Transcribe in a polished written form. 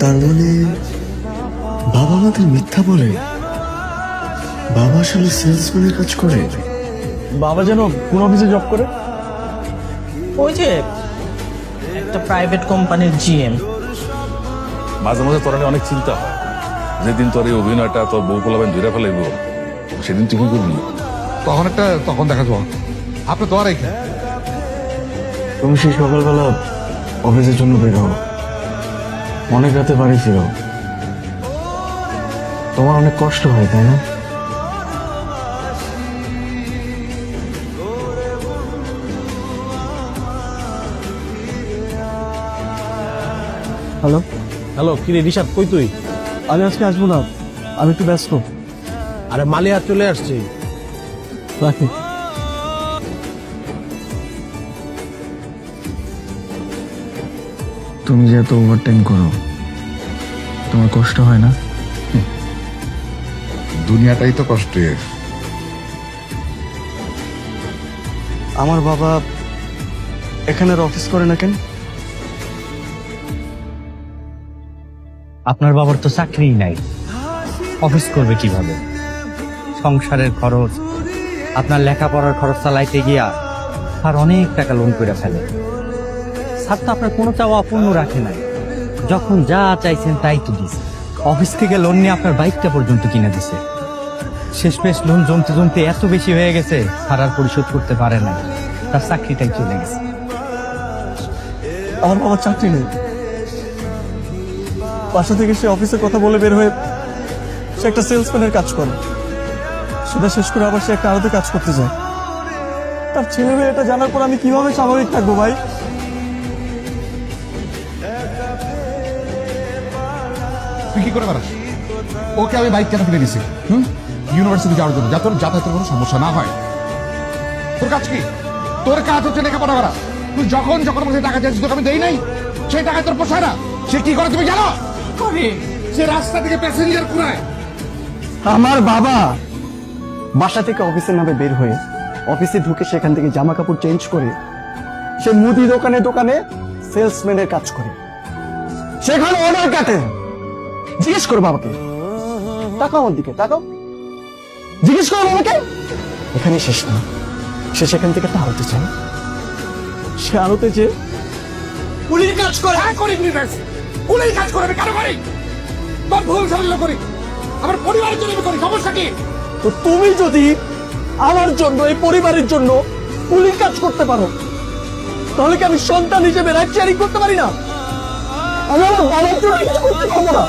তার মানে বাবা আমাদের মিথ্যা বলে? বাবা আসলে সেলসম্যানের কাজ করে? বাবা যেন কোন অফিসে জব করে? ওই যে একটা প্রাইভেট কোম্পানির জিএম। মাঝে মাঝে তোর নিয়ে অনেক চিন্তা হয়, যেদিন তোর এই অভিনয়টা তোর বউ পোলাবেন ধরে ফেলাইব, সেদিন তুই কি করবি? তখন দেখা যাবো। আপনি তো আর এখানে তুমি সেই সকালবেলা অফিসের জন্য বের হও, অনেক রাতে বাড়ি ফিরো, তোমার অনেক কষ্ট হয় তাই না? হ্যালো, হ্যালো, কিরে ঋষাদ, কই তুই? আমি আজকে আসবো না, আমি একটু ব্যস্ত। আরে মালিয়া চলে আসছে। রাখি। তুমি যে এত ওভারটাইম করো, তোমার কষ্ট হয় না? দুনিয়াটাই তো কষ্টের। আমার বাবা এখানের অফিস করে না কেন? আপনার বাবার তো চাকরিই নাই, অফিস করবে কিভাবে? সংসারের খরচ, আপনার লেখাপড়ার খরচ চালাইতে গিয়া আর অনেক টাকা লোন করে ফেলে। স্যার তো আপনার কোনো চাওয়া অপূর্ণ রাখে নাই, যখন যা চাইছেন তাই তো দিছে। অফিস থেকে লোন নিয়ে আপনার বাইকটা পর্যন্ত কিনে দিছে। শেষমেশ লোন জমতে জমতে এত বেশি হয়ে গেছে, স্যার আর পরিশোধ করতে পারে না, তার চাকরিটাই চলে গেছে। আমার বাবার চাকরি নেই, বাসা থেকে সে অফিসের কথা বলে বের হয়ে সে একটা সেলসম্যানের কাজ করে, সেটা শেষ করে আবার সে একটা আড়তে কাজ করতে যায়। তার ছেলে মেয়ে এটা জানার পর আমি কিভাবে স্বাভাবিক থাকবো ভাই? তুই কি করে বেড়াস? ওকে আমি বাইক কেন কিনে দিছি? ইউনিভার্সিটি যাওয়ার জন্য, যাতে ওর যাতায়াতের কোনো সমস্যা না হয়। তোর কাজ কি? তোর কাজ হচ্ছে লেখাপড়া করা। তুই যখন যখন আমাকে টাকা চাইছিস তোকে আমি দেই নাই, সেই টাকা তোর পোষায় না। সে কি করে তুমি জানো? সে রাস্তা থেকে প্যাসেঞ্জার কুড়ায়। আমার বাবা বাসা থেকে অফিসের নামে বের হয়ে অফিসে ঢুকে সেখান থেকে জামা কাপড় চেঞ্জ করে সে মুদি দোকানে দোকানে সেলসম্যানের কাজ করে, সেখানে অর্ডার কাটে। জিজ্ঞেস করো বাবাকে, তাকাও আমার দিকে, তাকাও, জিজ্ঞেস করো বাবাকে। এখানে শেষ না, সে সেখান থেকে একটা আড়তে চায়, সে আড়তে যে পুলিশ কাজ করে। হ্যাঁ করি, পুলিশ কাজ করে। আমি কেন করি? তোর ভুল সামলে করি, আমার পরিবারের জন্য আমি করি। সমস্যা কি? তো তুমি যদি আমার জন্য, এই পরিবারের জন্য পুলিশ কাজ করতে পারো, তাহলে কি আমি সন্তান হিসেবে রাইট শেয়ারিং করতে পারি না? আমি আমার বাবার জন্য কিছু করতে পারবো না?